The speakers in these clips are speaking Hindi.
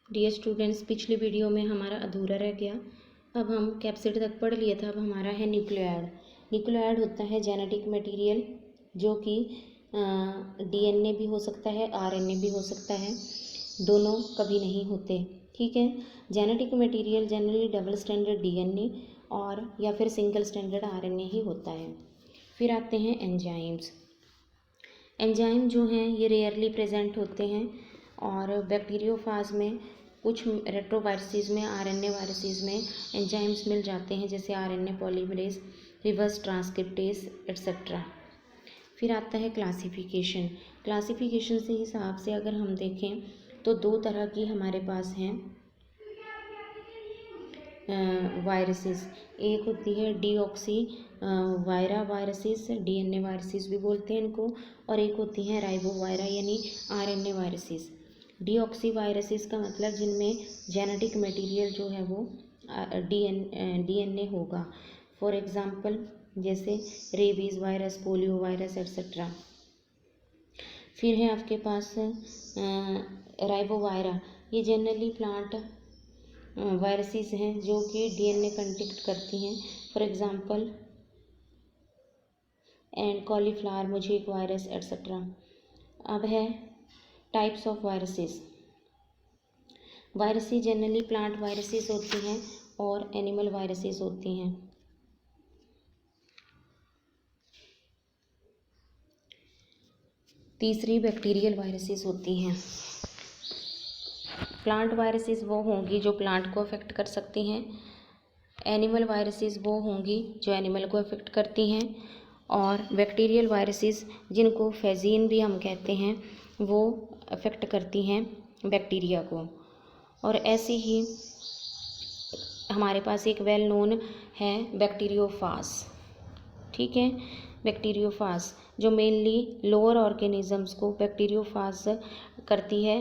डियर स्टूडेंट्स, पिछली वीडियो में हमारा अधूरा रह गया। अब हम कैप्सिड तक पढ़ लिए था। अब हमारा है न्यूक्लियोइड। न्यूक्लियोइड होता है जेनेटिक मटेरियल जो कि डीएनए भी हो सकता है, आरएनए भी हो सकता है, दोनों कभी नहीं होते। ठीक है। Genetic material generally double standard DNA और या फिर सिंगल स्टैंडर्ड आरएनए ही होता है। फिर आते हैं एंजाइम्स। एंजाइम जो हैं ये रेयरली प्रेजेंट होते हैं और बैक्टीरियोफाज में कुछ रेट्रोवायरसेस में, आरएनए वायरसेस में एंजाइम्स मिल जाते हैं, जैसे RNA polymerase, reverse transcriptase etcetera. फिर आता है क्लासिफिकेशन। क्लासिफिकेशन से हिसाब से अगर हम देखें तो दो तरह की हमारे पास हैं वायरसेस। एक होती है डीऑक्सी वायरा वायरसेस, डीएनए वायरसेस भी बोलते हैं इनको, और एक होती है राइबो वायरा यानी आरएनए वायरसेस। डीऑक्सी वायरसेस का मतलब जिनमें जेनेटिक मटेरियल जो है वो डीएनए होगा। फॉर एग्जांपल जैसे rabies virus, polio virus etcetera. फिर है आपके पास राइबोवायरा। ये जनरली प्लांट वायरसेस हैं जो कि डीएनए कंटेक्ट करती हैं। For example and cauliflower, mosaic virus etcetera. अब है types of viruses. Viruses generally plant viruses होती हैं और एनिमल वायरसेस होती हैं। तीसरी बैक्टीरियल वायरसेस होती हैं। प्लांट वायरसेस वो होंगी जो प्लांट को अफेक्ट कर सकती हैं, एनिमल वायरसेस वो होंगी जो एनिमल को अफेक्ट करती हैं, और बैक्टीरियल वायरसेस जिनको फेजीन भी हम कहते हैं वो अफेक्ट करती हैं बैक्टीरिया को। और ऐसे ही हमारे पास एक वेल नोन है बैक्टीरियोफाज। ठीक है। बैक्टीरियोफाज जो मेनली लोअर ऑर्गेनिजम्स को बैक्टीरियोफाज करती है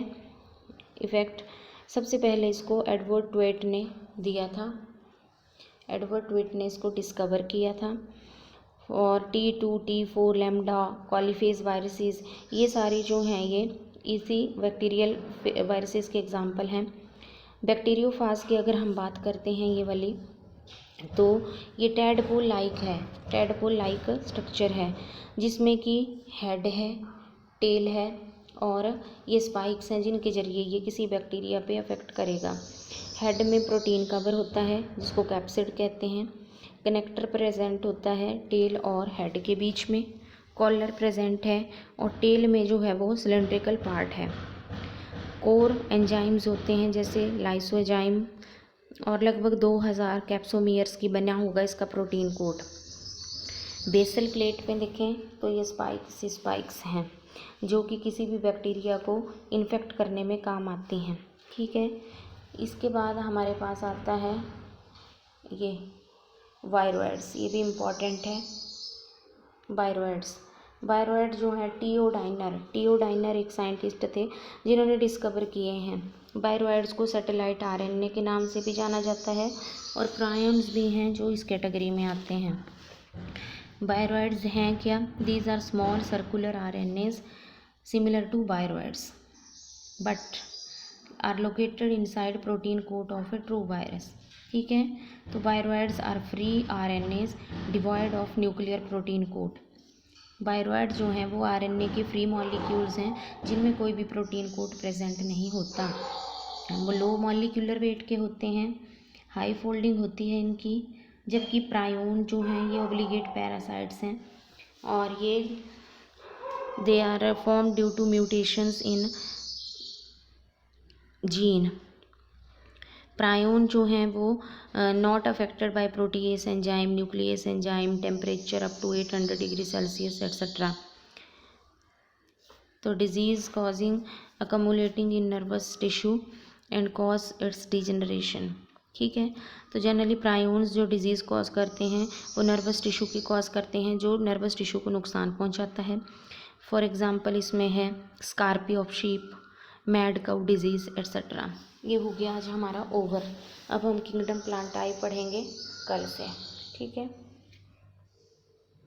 इफ़ेक्ट। सबसे पहले इसको एडवर्ड ट्वेट ने दिया था। एडवर्ड ट्वेट ने इसको डिस्कवर किया था। और T2, T4, लैम्डा, कॉलीफेज वायरसेस, ये सारी जो हैं ये इसी बैक्टीरियल वायरसेस के एग्जाम्पल हैं। बैक्टीरियोफाज की अगर हम बात करते हैं ये वाली, तो ये टैडपोल लाइक है, टैडपोल लाइक स्ट्रक्चर है जिसमें कि हेड है, टेल है और ये स्पाइक्स हैं जिनके जरिए ये किसी बैक्टीरिया पे अफेक्ट करेगा। हेड में प्रोटीन कवर होता है जिसको कैप्सिड कहते हैं। कनेक्टर प्रेजेंट होता है टेल और हेड के बीच में। कॉलर प्रेजेंट है और टेल में जो है वो सिलेंड्रिकल पार्ट है। कोर एंजाइम्स होते हैं जैसे लाइसोजाइम, और लगभग 2000 कैप्सोमियर्स की बना होगा इसका प्रोटीन कोट। बेसल प्लेट पे देखें तो ये स्पाइक्स हैं जो कि किसी भी बैक्टीरिया को इन्फेक्ट करने में काम आती हैं। ठीक है। इसके बाद हमारे पास आता है ये वायरोइड्स। ये भी इम्पॉर्टेंट है। वायरोइड जो है टीओडाइनर एक साइंटिस्ट थे जिन्होंने डिस्कवर किए हैं। वायरोइड्स को सैटेलाइट आरएनए के नाम से भी जाना जाता है और प्रायन्स भी हैं जो इस कैटेगरी में आते हैं। वायरोइड्स हैं क्या? These are small circular RNAs similar to viroids but are located inside protein coat of a true virus. ठीक है। तो viroids are free RNAs devoid of nuclear protein coat. Viroid जो हैं वो आरएनए के फ्री मॉलिक्यूल्स हैं जिनमें कोई भी प्रोटीन कोट प्रेजेंट नहीं होता। वो लो मॉलिक्यूलर वेट के होते हैं, हाई फोल्डिंग होती है इनकी, जबकि प्रायोन जो हैं ये ऑब्लिगेट पैरासाइट्स हैं और ये they are form due to mutations in gene. Prion जो हैं वो not affected by protease enzyme, nucleus enzyme, temperature up to 800 degree Celsius etcetera. तो disease causing accumulating in nervous tissue and cause its degeneration. ठीक है। तो जनरली प्रायोन्स जो डिजीज़ कॉज करते हैं वो नर्वस टिश्यू की कॉज करते हैं जो नर्वस टिश्यू को नुकसान पहुंचाता है। फॉर एग्जांपल इसमें है scrapie of sheep, mad cow disease etcetera. ये हो गया आज हमारा ओवर। अब हम किंगडम प्लांटाई पढ़ेंगे कल से। ठीक है।